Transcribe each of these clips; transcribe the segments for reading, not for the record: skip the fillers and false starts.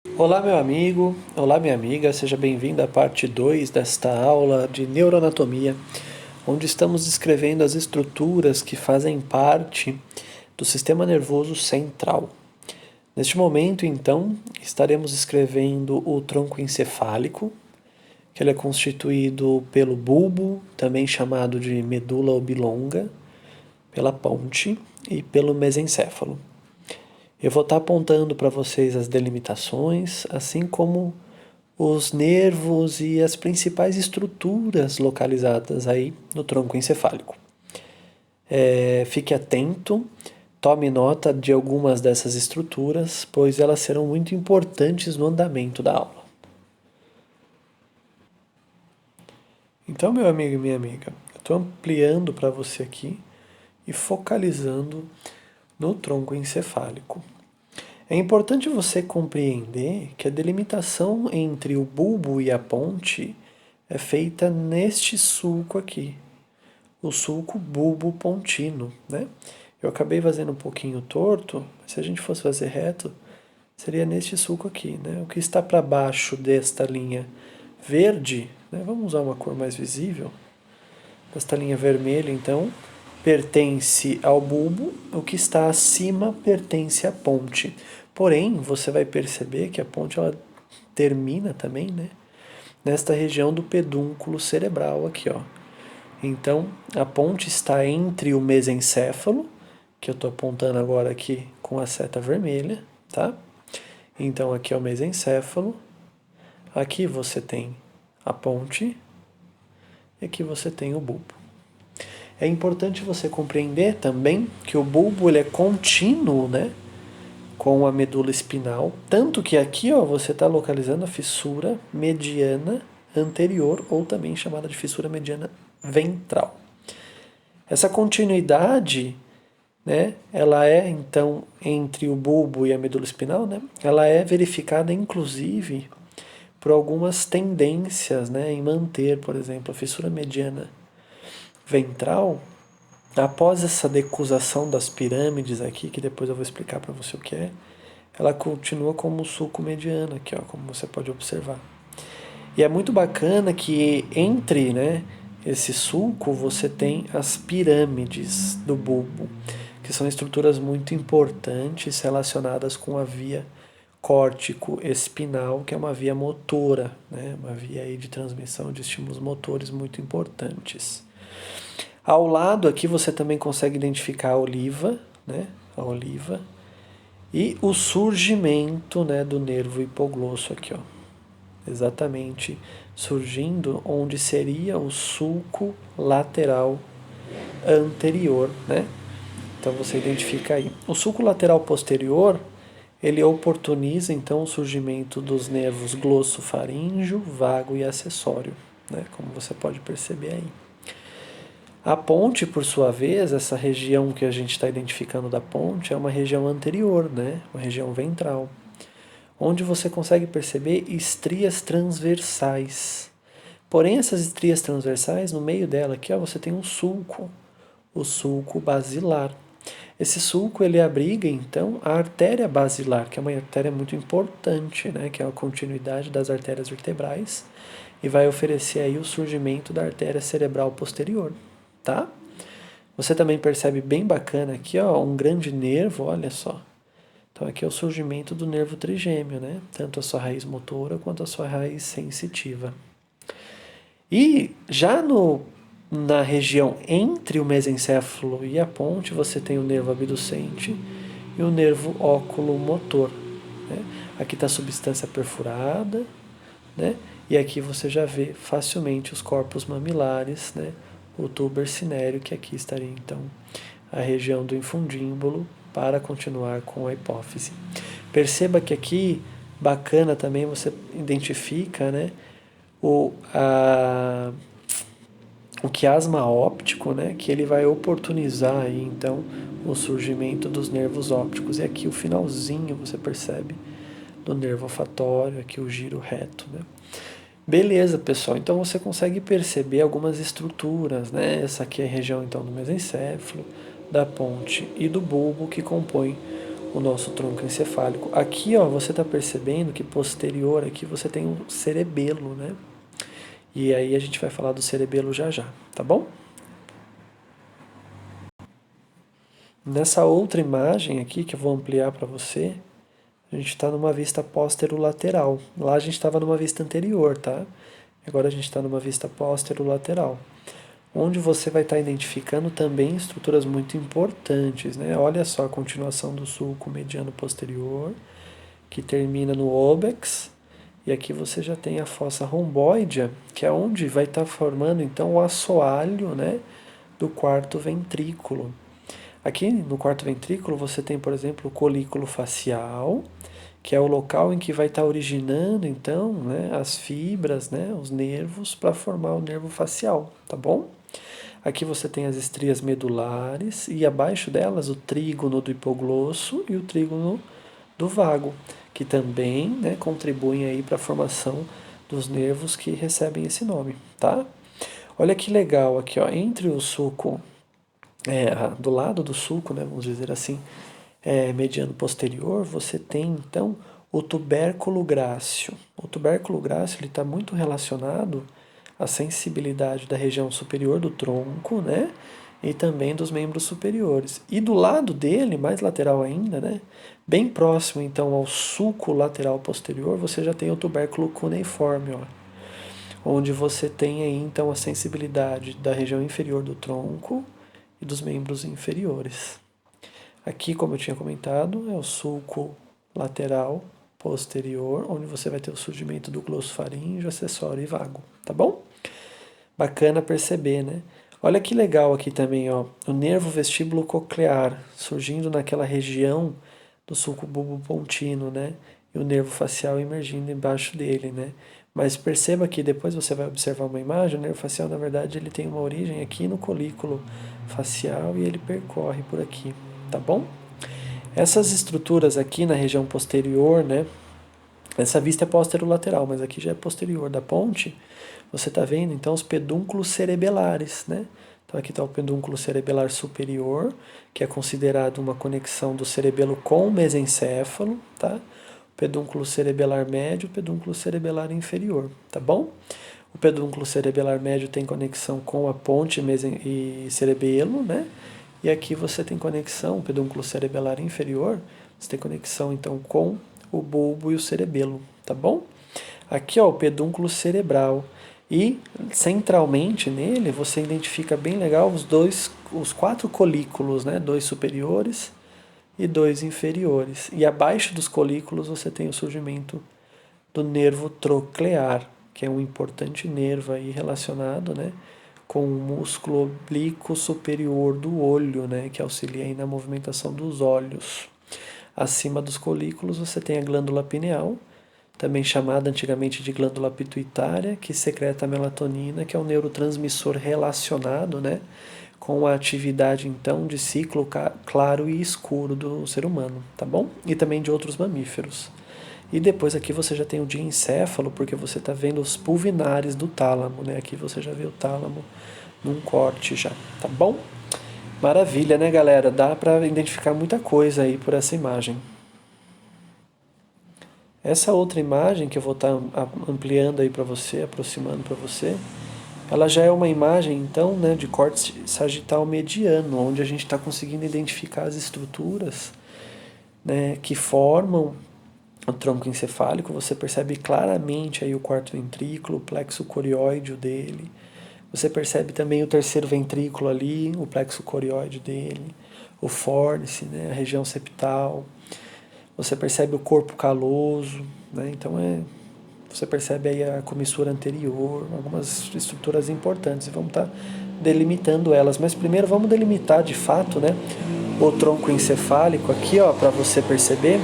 Olá, meu amigo, olá, minha amiga, seja bem-vindo à parte 2 desta aula de neuroanatomia, onde estamos descrevendo as estruturas que fazem parte do sistema nervoso central. Neste momento, então, estaremos descrevendo o tronco encefálico, que ele é constituído pelo bulbo, também chamado de medula oblonga, pela ponte e pelo mesencéfalo. Eu vou estar apontando para vocês as delimitações, assim como os nervos e as principais estruturas localizadas aí no tronco encefálico. Fique atento, tome nota de algumas dessas estruturas, pois elas serão muito importantes no andamento da aula. Então, meu amigo e minha amiga, eu estou ampliando para você aqui e focalizando no tronco encefálico. É importante você compreender que a delimitação entre o bulbo e a ponte é feita neste sulco aqui, o sulco bulbo-pontino, né? Eu acabei fazendo um pouquinho torto, mas se a gente fosse fazer reto, seria neste sulco aqui, né? O que está para baixo desta linha verde, né? Vamos usar uma cor mais visível, desta linha vermelha, então, pertence ao bulbo, o que está acima pertence à ponte. Porém, você vai perceber que a ponte ela termina também, né, nesta região do pedúnculo cerebral aqui, ó. Então, a ponte está entre o mesencéfalo, que eu estou apontando agora aqui com a seta vermelha, tá? Então, aqui é o mesencéfalo, aqui você tem a ponte e aqui você tem o bulbo. É importante você compreender também que o bulbo ele é contínuo, né, com a medula espinal, tanto que aqui, ó, você está localizando a fissura mediana anterior, ou também chamada de fissura mediana ventral. Essa continuidade, né, ela é então entre o bulbo e a medula espinal, né, ela é verificada inclusive por algumas tendências, né, em manter, por exemplo, a fissura mediana ventral após essa decusação das pirâmides aqui, que depois eu vou explicar para você o que é, ela continua como sulco mediano aqui, ó, como você pode observar. E é muito bacana que entre, né, esse sulco você tem as pirâmides do bulbo, que são estruturas muito importantes relacionadas com a via córtico-espinal, que é uma via motora, né, uma via aí de transmissão de estímulos motores muito importantes. Ao lado aqui você também consegue identificar a oliva, né, a oliva, e o surgimento, né, do nervo hipoglosso aqui, ó. Exatamente surgindo onde seria o sulco lateral anterior, né? Então você identifica aí. O sulco lateral posterior, ele oportuniza então o surgimento dos nervos glossofaríngeo, vago e acessório, né? Como você pode perceber aí. A ponte, por sua vez, essa região que a gente está identificando da ponte, é uma região anterior, né? Uma região ventral, onde você consegue perceber estrias transversais. Porém, essas estrias transversais, no meio dela aqui, ó, você tem um sulco, o sulco basilar. Esse sulco ele abriga então a artéria basilar, que é uma artéria muito importante, né? Que é a continuidade das artérias vertebrais e vai oferecer aí o surgimento da artéria cerebral posterior, tá? Você também percebe bem bacana aqui, ó, um grande nervo, olha só. Então aqui é o surgimento do nervo trigêmeo, né? Tanto a sua raiz motora quanto a sua raiz sensitiva. E já na região entre o mesencéfalo e a ponte, você tem o nervo abducente e o nervo óculo-motor, né? Aqui está a substância perfurada, né? E aqui você já vê facilmente os corpos mamilares, né? O tuber cinéreo, que aqui estaria então a região do infundíbulo, para continuar com a hipófise. Perceba que aqui, bacana também, você identifica, né, o quiasma óptico, né, que ele vai oportunizar aí, então, o surgimento dos nervos ópticos. E aqui o finalzinho, você percebe, do nervo olfatório, aqui o giro reto, né. Beleza, pessoal, então você consegue perceber algumas estruturas, né? Essa aqui é a região então do mesencéfalo, da ponte e do bulbo que compõe o nosso tronco encefálico. Aqui, ó, você está percebendo que posterior aqui você tem um cerebelo, né? E aí a gente vai falar do cerebelo já já, tá bom? Nessa outra imagem aqui que eu vou ampliar para você, a gente está numa vista póstero-lateral. Lá a gente estava numa vista anterior, tá? Agora a gente está numa vista póstero-lateral, onde você vai estar identificando também estruturas muito importantes, né? Olha só a continuação do sulco mediano posterior, que termina no óbex, e aqui você já tem a fossa romboidea, que é onde vai estar formando então o assoalho, né, do quarto ventrículo. Aqui no quarto ventrículo você tem, por exemplo, o colículo facial, que é o local em que vai estar originando então, né, as fibras, né, os nervos para formar o nervo facial, tá bom? Aqui você tem as estrias medulares e abaixo delas o trígono do hipoglosso e o trígono do vago, que também, né, contribuem aí para a formação dos nervos que recebem esse nome, tá? Olha que legal aqui, ó, entre o sulco, do lado do sulco, né, vamos dizer assim, mediano posterior, você tem então o tubérculo gráceo. O tubérculo gráceo ele está muito relacionado à sensibilidade da região superior do tronco, né? E também dos membros superiores. E do lado dele, mais lateral ainda, né? Bem próximo então ao sulco lateral posterior, você já tem o tubérculo cuneiforme, ó, onde você tem aí então a sensibilidade da região inferior do tronco e dos membros inferiores. Aqui, como eu tinha comentado, é o sulco lateral posterior, onde você vai ter o surgimento do glossofaríngeo, acessório e vago, tá bom? Bacana perceber, né? Olha que legal aqui também, ó, o nervo vestíbulo coclear surgindo naquela região do sulco bulbopontino, né? E o nervo facial emergindo embaixo dele, né? Mas perceba que depois você vai observar uma imagem, o nervo facial, na verdade, ele tem uma origem aqui no colículo facial e ele percorre por aqui, tá bom? Essas estruturas aqui na região posterior, né? Essa vista é posterolateral, mas aqui já é posterior da ponte. Você está vendo então os pedúnculos cerebelares, né? Então aqui está o pedúnculo cerebelar superior, que é considerado uma conexão do cerebelo com o mesencéfalo, tá? O pedúnculo cerebelar médio, o pedúnculo cerebelar inferior, tá bom? O pedúnculo cerebelar médio tem conexão com a ponte e cerebelo, né? E aqui você tem conexão, o pedúnculo cerebelar inferior, você tem conexão então com o bulbo e o cerebelo, tá bom? Aqui ó, o pedúnculo cerebral. E centralmente nele você identifica bem legal os 4 colículos, né? 2 superiores e 2 inferiores. E abaixo dos colículos você tem o surgimento do nervo troclear, que é um importante nervo aí relacionado, né, com o músculo oblíquo superior do olho, né, que auxilia aí na movimentação dos olhos. Acima dos colículos você tem a glândula pineal, também chamada antigamente de glândula pituitária, que secreta a melatonina, que é um neurotransmissor relacionado, né, com a atividade então de ciclo claro e escuro do ser humano, tá bom? E também de outros mamíferos. E depois aqui você já tem o diencéfalo, porque você está vendo os pulvinares do tálamo, né? Aqui você já vê o tálamo num corte já, tá bom? Maravilha, né, galera? Dá para identificar muita coisa aí por essa imagem. Essa outra imagem que eu vou estar ampliando aí para você, aproximando para você, ela já é uma imagem, então, né, de corte sagital mediano, onde a gente está conseguindo identificar as estruturas, né, que formam o tronco encefálico. Você percebe claramente aí o quarto ventrículo, o plexo corióide dele. Você percebe também o terceiro ventrículo ali, o plexo corióide dele, o fórnice, né, a região septal. Você percebe o corpo caloso, né? Então você percebe aí a comissura anterior, algumas estruturas importantes, e vamos estar delimitando elas. Mas primeiro vamos delimitar de fato, né, o tronco encefálico aqui, ó, para você perceber.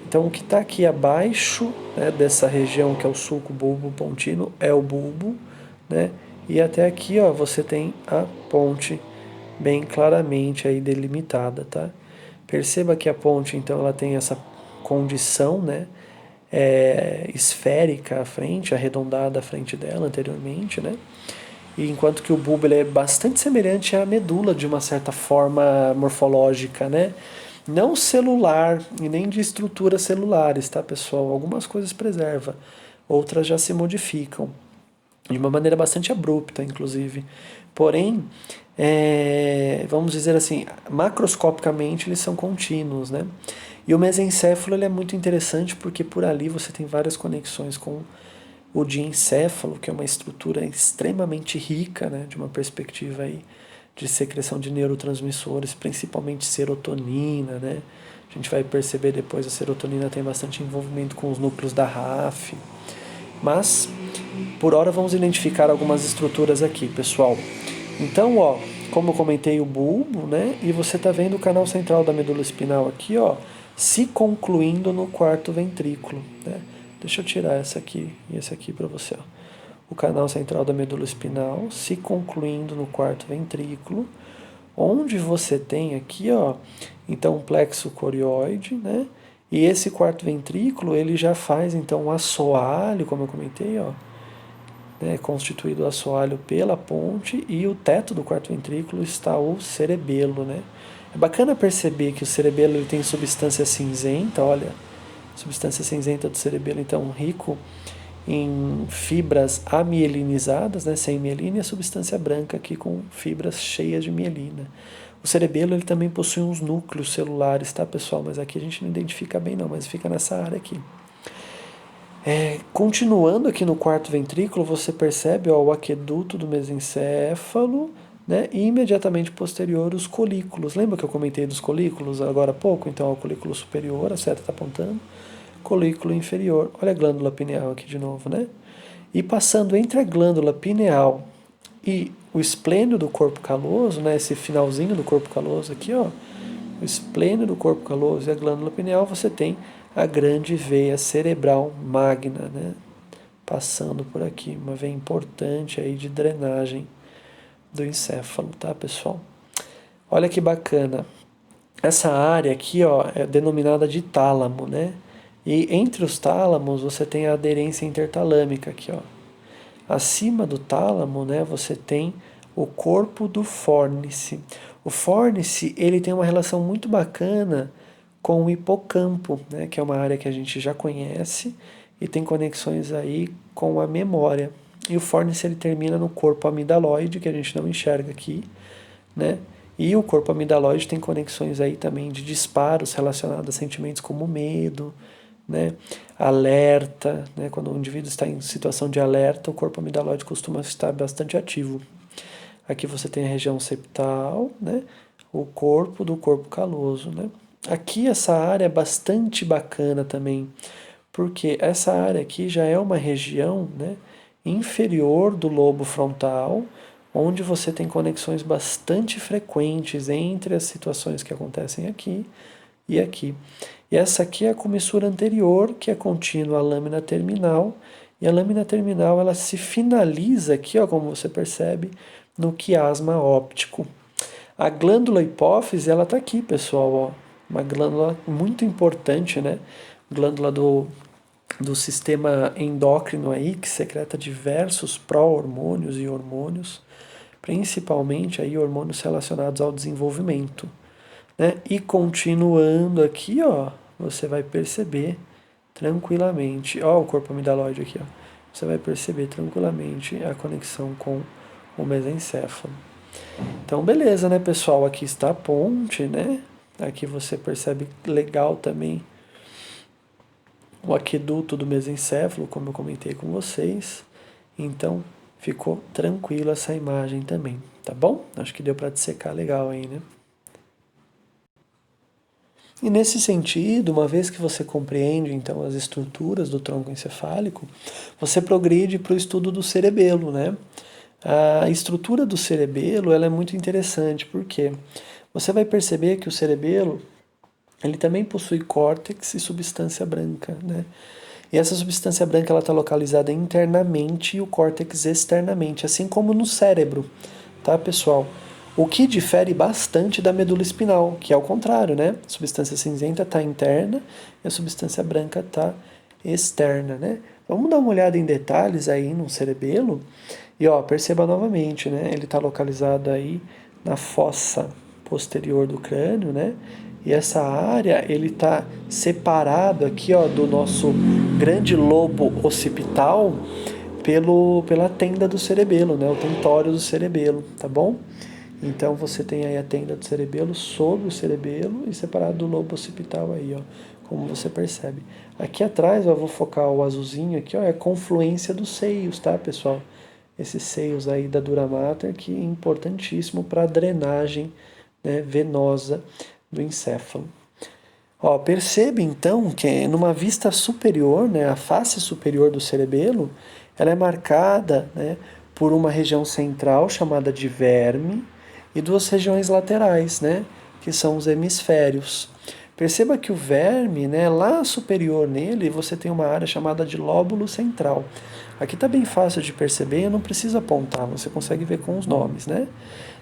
Então o que está aqui abaixo, né, dessa região que é o sulco bulbo-pontino é o bulbo, né? E até aqui, ó, você tem a ponte bem claramente aí delimitada, tá? Perceba que a ponte, então, ela tem essa condição, né, esférica à frente, arredondada à frente dela anteriormente, né? E enquanto que o bulbo ele é bastante semelhante à medula de uma certa forma morfológica, né? Não celular e nem de estruturas celulares, tá, pessoal? Algumas coisas preserva, outras já se modificam de uma maneira bastante abrupta, inclusive. Porém, vamos dizer assim, macroscopicamente eles são contínuos, né? E o mesencéfalo ele é muito interessante porque por ali você tem várias conexões com o diencéfalo, que é uma estrutura extremamente rica, né, de uma perspectiva aí de secreção de neurotransmissores, principalmente serotonina, né? A gente vai perceber depois a serotonina tem bastante envolvimento com os núcleos da RAF. Mas, por hora, vamos identificar algumas estruturas aqui, pessoal. Então, ó, como eu comentei, o bulbo, né? E você tá vendo o canal central da medula espinal aqui, ó, se concluindo no quarto ventrículo, né? Deixa eu tirar essa aqui e esse aqui para você, ó. O canal central da medula espinal se concluindo no quarto ventrículo, onde você tem aqui, ó, então um plexo corioide, né? E esse quarto ventrículo, ele já faz então um assoalho, como eu comentei, ó, né, constituído o assoalho pela ponte, e o teto do quarto ventrículo está o cerebelo, né? É bacana perceber que o cerebelo ele tem substância cinzenta, olha, substância cinzenta do cerebelo, então rico em fibras amielinizadas, né, sem mielina, e a substância branca aqui com fibras cheias de mielina. O cerebelo ele também possui uns núcleos celulares, tá, pessoal? Mas aqui a gente não identifica bem não, mas fica nessa área aqui. Continuando aqui no quarto ventrículo, você percebe ó, o aqueduto do mesencéfalo, né, e imediatamente posterior os colículos. Lembra que eu comentei dos colículos agora há pouco? Então, ó, o colículo superior, a seta está apontando, colículo inferior. Olha a glândula pineal aqui de novo, né? E passando entre a glândula pineal e o esplênio do corpo caloso, né, esse finalzinho do corpo caloso aqui, ó, o esplênio do corpo caloso e a glândula pineal, você tem a grande veia cerebral magna, né, passando por aqui, uma veia importante aí de drenagem do encéfalo, tá, pessoal? Olha que bacana. Essa área aqui, ó, é denominada de tálamo, né? E entre os tálamos você tem a aderência intertalâmica aqui, ó. Acima do tálamo, né, você tem o corpo do fórnice. O fórnice, ele tem uma relação muito bacana com o hipocampo, né, que é uma área que a gente já conhece e tem conexões aí com a memória. E o fórnice ele termina no corpo amidaloide, que a gente não enxerga aqui, né? E o corpo amidaloide tem conexões aí também de disparos relacionados a sentimentos como medo, né? Alerta, né? Quando o indivíduo está em situação de alerta, o corpo amidaloide costuma estar bastante ativo. Aqui você tem a região septal, né? O corpo do corpo caloso, né? Aqui essa área é bastante bacana também, porque essa área aqui já é uma região, né, inferior do lobo frontal, onde você tem conexões bastante frequentes entre as situações que acontecem aqui e aqui. E essa aqui é a comissura anterior, que é contínua à lâmina terminal, e a lâmina terminal ela se finaliza aqui, ó, como você percebe, no quiasma óptico. A glândula hipófise, ela está aqui, pessoal, ó, uma glândula muito importante, né? Glândula do sistema endócrino aí, que secreta diversos pró-hormônios e hormônios, principalmente aí hormônios relacionados ao desenvolvimento, né? E continuando aqui, ó, você vai perceber tranquilamente, ó, o corpo amidalóide aqui, ó. Você vai perceber tranquilamente a conexão com o mesencéfalo. Então, beleza, né, pessoal? Aqui está a ponte, né? Aqui você percebe legal também o aqueduto do mesencéfalo, como eu comentei com vocês. Então, ficou tranquila essa imagem também, tá bom? Acho que deu para dissecar legal aí, né? E nesse sentido, uma vez que você compreende então as estruturas do tronco encefálico, você progride para o estudo do cerebelo, né? A estrutura do cerebelo ela é muito interessante, porque você vai perceber que o cerebelo ele também possui córtex e substância branca, né? E essa substância branca ela está localizada internamente e o córtex externamente, assim como no cérebro, tá, pessoal? O que difere bastante da medula espinal, que é o contrário, né? A substância cinzenta está interna e a substância branca está externa, né? Vamos dar uma olhada em detalhes aí no cerebelo e ó, perceba novamente, né? Ele está localizado aí na fossa posterior do crânio, né? E essa área, ele está separado aqui, ó, do nosso grande lobo occipital pela tenda do cerebelo, né? O tentório do cerebelo, tá bom? Então você tem aí a tenda do cerebelo sobre o cerebelo e separado do lobo occipital aí, ó, como você percebe. Aqui atrás, ó, eu vou focar o azulzinho aqui, ó, é a confluência dos seios, tá, pessoal? Esses seios aí da dura mater, que é importantíssimo para a drenagem, né, venosa do encéfalo. Ó, percebe então que numa vista superior, né, a face superior do cerebelo, ela é marcada, né, por uma região central chamada de verme e duas regiões laterais, né, que são os hemisférios. Perceba que o verme, né, lá superior nele, você tem uma área chamada de lóbulo central. Aqui está bem fácil de perceber, eu não preciso apontar, você consegue ver com os nomes, né?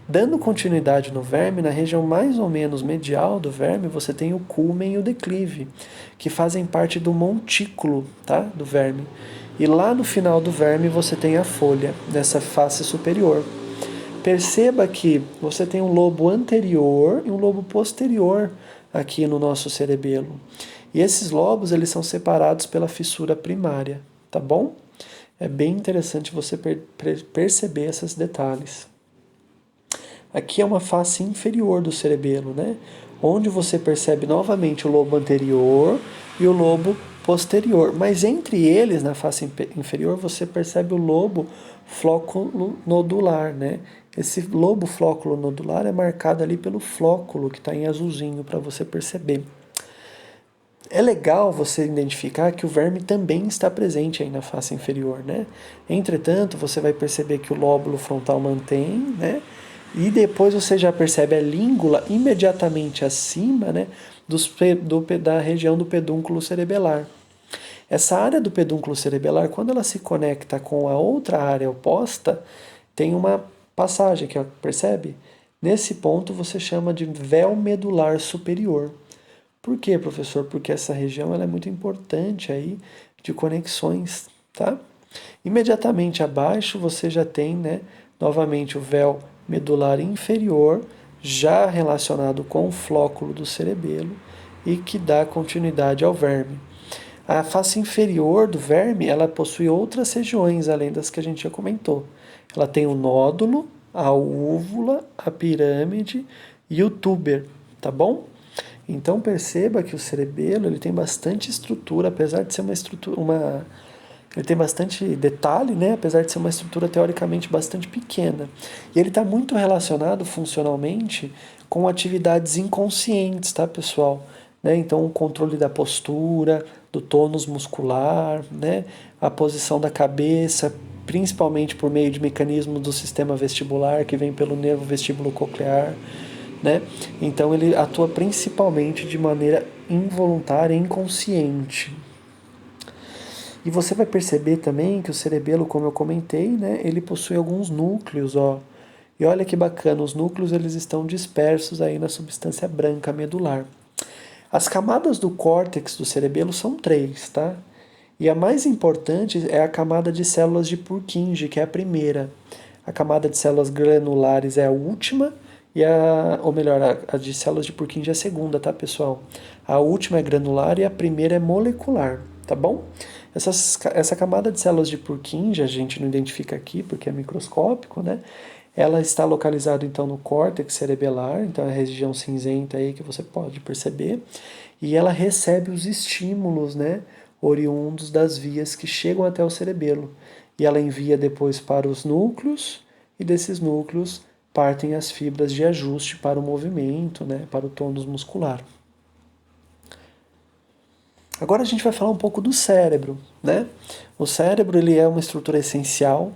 Dando continuidade no verme, na região mais ou menos medial do verme, você tem o culmen e o declive, que fazem parte do montículo, tá? Do verme. E lá no final do verme você tem a folha, nessa face superior. Perceba que você tem um lobo anterior e um lobo posterior aqui no nosso cerebelo. E esses lobos, eles são separados pela fissura primária, tá bom? É bem interessante você perceber esses detalhes. Aqui é uma face inferior do cerebelo, né? Onde você percebe novamente o lobo anterior e o lobo posterior. Mas entre eles, na face inferior, você percebe o lobo flóculo nodular, né? Esse lobo flóculo nodular é marcado ali pelo flóculo que está em azulzinho para você perceber. É legal você identificar que o verme também está presente aí na face inferior, né? Entretanto, você vai perceber que o lóbulo frontal mantém, né? E depois você já percebe a língula imediatamente acima, né, da região do pedúnculo cerebelar. Essa área do pedúnculo cerebelar, quando ela se conecta com a outra área oposta, tem uma passagem que percebe? Nesse ponto você chama de véu medular superior. Por quê, professor? Porque essa região ela é muito importante aí de conexões, tá? Imediatamente abaixo você já tem, né, novamente o véu medular inferior, já relacionado com o flóculo do cerebelo e que dá continuidade ao verme. A face inferior do verme, ela possui outras regiões além das que a gente já comentou. Ela tem o nódulo, a úvula, a pirâmide e o túber, tá bom? Então perceba que o cerebelo ele tem bastante estrutura, apesar de ser ele tem bastante detalhe, né? Apesar de ser uma estrutura teoricamente bastante pequena. E ele está muito relacionado funcionalmente com atividades inconscientes, tá, pessoal? Né? Então, o controle da postura, do tônus muscular, né? A posição da cabeça, principalmente por meio de mecanismos do sistema vestibular, que vem pelo nervo vestíbulo coclear. Né? Então, ele atua principalmente de maneira involuntária e inconsciente. E você vai perceber também que o cerebelo, como eu comentei, né, ele possui alguns núcleos, ó. E olha que bacana, os núcleos eles estão dispersos aí na substância branca medular. As camadas do córtex do cerebelo são três, tá? E a mais importante é a camada de células de Purkinje, que é a primeira. A camada de células granulares é a última, ou melhor, a de células de Purkinje é a segunda, tá, pessoal? A última é granular e a primeira é molecular, tá bom? Essa camada de células de Purkinje, a gente não identifica aqui porque é microscópico, né? Ela está localizada então no córtex cerebelar, então é a região cinzenta aí que você pode perceber, e ela recebe os estímulos, né, oriundos das vias que chegam até o cerebelo. E ela envia depois para os núcleos, e desses núcleos partem as fibras de ajuste para o movimento, né, para o tônus muscular. Agora a gente vai falar um pouco do cérebro, né? O cérebro ele é uma estrutura essencial,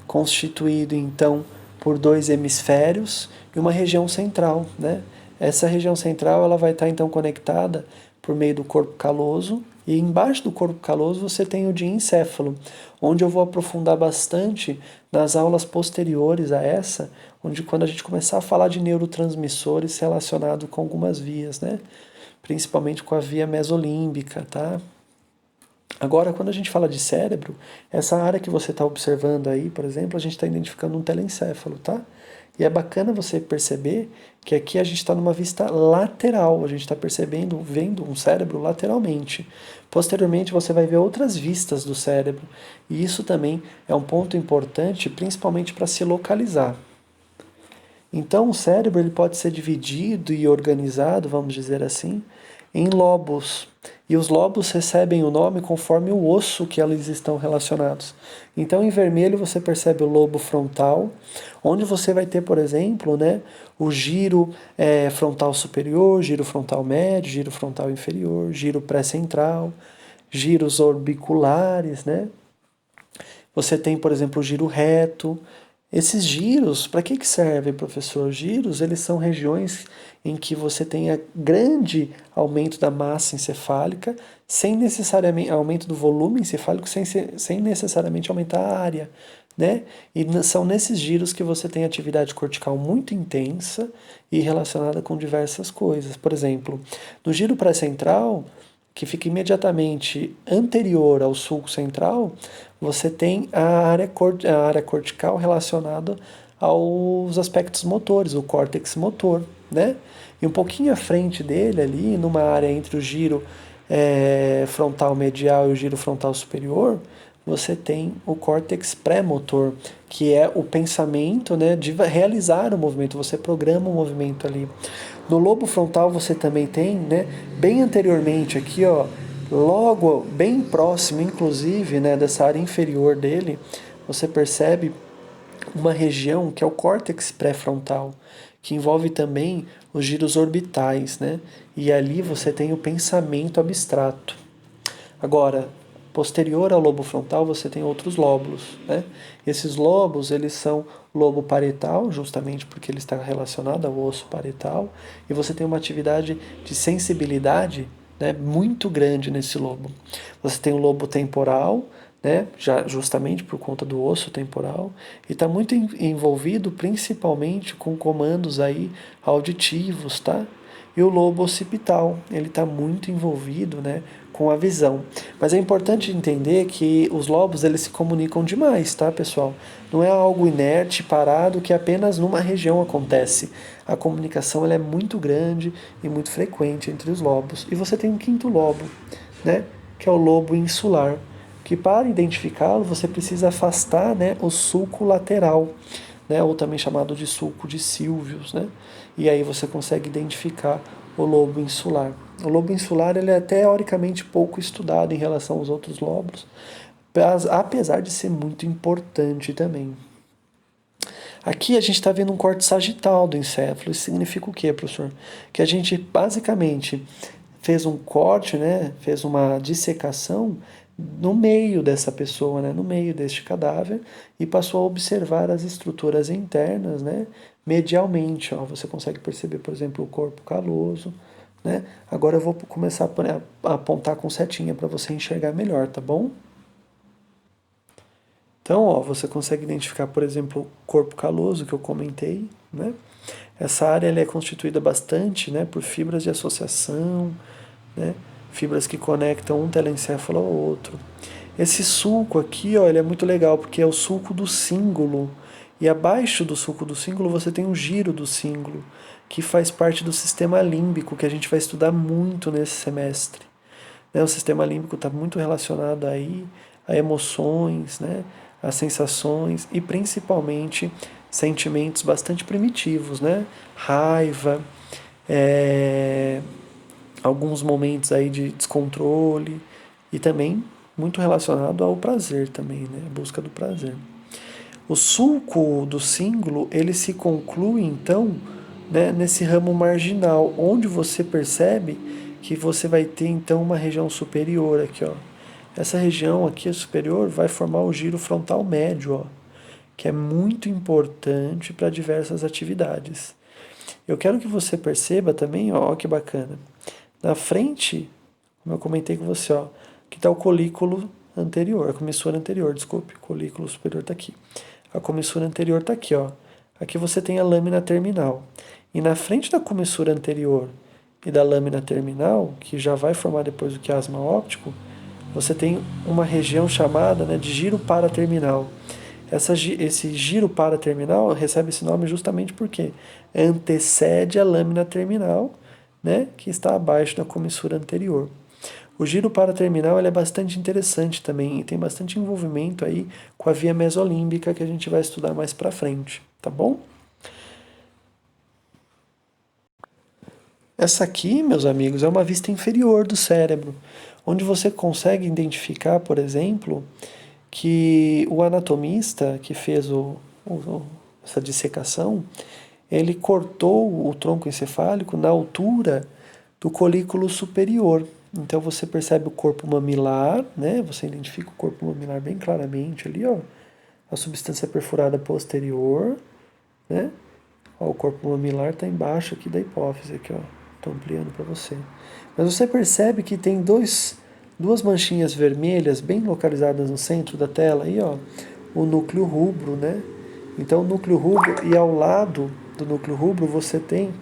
constituído então por dois hemisférios e uma região central, né? Essa região central ela vai estar então conectada por meio do corpo caloso e embaixo do corpo caloso você tem o diencéfalo, onde eu vou aprofundar bastante nas aulas posteriores a essa, onde quando a gente começar a falar de neurotransmissores relacionados com algumas vias, né? Principalmente com a via mesolímbica, tá? Agora, quando a gente fala de cérebro, essa área que você está observando aí, por exemplo, a gente está identificando um telencéfalo, tá? E é bacana você perceber que aqui a gente está numa vista lateral, a gente está percebendo, vendo um cérebro lateralmente. Posteriormente você vai ver outras vistas do cérebro. E isso também é um ponto importante, principalmente para se localizar. Então o cérebro ele pode ser dividido e organizado, vamos dizer assim, em lobos. E os lobos recebem o nome conforme o osso que eles estão relacionados. Então, em vermelho, você percebe o lobo frontal, onde você vai ter, por exemplo, né, o giro frontal superior, giro frontal médio, giro frontal inferior, giro pré-central, giros orbiculares, né? Você tem, por exemplo, o giro reto. Esses giros, para que servem, professor? Giros, eles são regiões em que você tenha grande aumento da massa encefálica, sem necessariamente aumento do volume encefálico, sem necessariamente aumentar a área, né? E são nesses giros que você tem atividade cortical muito intensa e relacionada com diversas coisas. Por exemplo, no giro pré-central, que fica imediatamente anterior ao sulco central, você tem a área cortical relacionada aos aspectos motores, o córtex motor, né? E um pouquinho à frente dele, ali, numa área entre o giro frontal medial e o giro frontal superior, você tem o córtex pré-motor, que é o pensamento, né, de realizar o movimento, você programa o movimento ali. No lobo frontal você também tem, né, bem anteriormente aqui, ó, logo bem próximo, inclusive, né, dessa área inferior dele, você percebe uma região que é o córtex pré-frontal, que envolve também os giros orbitais, né? E ali você tem o pensamento abstrato. Agora, posterior ao lobo frontal, você tem outros lóbulos, né? Esses lobos, eles são lobo parietal, justamente porque ele está relacionado ao osso parietal, e você tem uma atividade de sensibilidade, né, muito grande nesse lobo. Você tem o lobo temporal, né, já justamente por conta do osso temporal, e está muito envolvido principalmente com comandos aí auditivos, tá? E o lobo occipital, ele está muito envolvido, né, com a visão. Mas é importante entender que os lobos eles se comunicam demais, tá, pessoal? Não é algo inerte, parado, que apenas numa região acontece. A comunicação ela é muito grande e muito frequente entre os lobos. E você tem um quinto lobo, né, que é o lobo insular, que para identificá-lo você precisa afastar, né, o sulco lateral, né, ou também chamado de sulco de Sylvius, né? E aí você consegue identificar o lobo insular. O lobo insular ele é teoricamente pouco estudado em relação aos outros lobos, apesar de ser muito importante também. Aqui a gente está vendo um corte sagital do encéfalo. Isso significa o quê, professor? Que a gente basicamente fez um corte, né? Fez uma dissecação no meio dessa pessoa, né? No meio deste cadáver e passou a observar as estruturas internas, né? Medialmente, ó, você consegue perceber, por exemplo, o corpo caloso, né? Agora eu vou começar a apontar com setinha para você enxergar melhor, tá bom? Então, ó, você consegue identificar, por exemplo, o corpo caloso que eu comentei, né? Essa área ela é constituída bastante, né, por fibras de associação, né? Fibras que conectam um telencéfalo ao outro. Esse sulco aqui, ó, ele é muito legal porque é o sulco do cíngulo. E abaixo do sulco do cíngulo você tem um giro do cíngulo, que faz parte do sistema límbico, que a gente vai estudar muito nesse semestre. Né? O sistema límbico está muito relacionado aí a emoções, né? A sensações e principalmente sentimentos bastante primitivos, né? Raiva, alguns momentos aí de descontrole e também muito relacionado ao prazer também, né? A busca do prazer. O sulco do cíngulo, ele se conclui então, né, nesse ramo marginal, onde você percebe que você vai ter então uma região superior aqui, ó. Essa região aqui superior vai formar o giro frontal médio, ó, que é muito importante para diversas atividades. Eu quero que você perceba também, ó, que bacana. Na frente, como eu comentei com você, ó, que está o colículo anterior, a comissura anterior, desculpe, o colículo superior está aqui. A comissura anterior está aqui, ó. Aqui você tem a lâmina terminal. E na frente da comissura anterior e da lâmina terminal, que já vai formar depois o quiasma óptico, você tem uma região chamada, né, de giro paraterminal. Esse giro paraterminal recebe esse nome justamente porque antecede a lâmina terminal, né, que está abaixo da comissura anterior. O giro paraterminal ele é bastante interessante também e tem bastante envolvimento aí com a via mesolímbica que a gente vai estudar mais para frente, tá bom? Essa aqui, meus amigos, é uma vista inferior do cérebro, onde você consegue identificar, por exemplo, que o anatomista que fez essa dissecação, ele cortou o tronco encefálico na altura do colículo superior. Então você percebe o corpo mamilar, né? Você identifica o corpo mamilar bem claramente ali, ó. A substância perfurada posterior, né? Ó, o corpo mamilar está embaixo aqui da hipófise, aqui, ó. Estou ampliando para você. Mas você percebe que tem duas manchinhas vermelhas bem localizadas no centro da tela aí, ó. O núcleo rubro, né? Então o núcleo rubro e ao lado do núcleo rubro você tem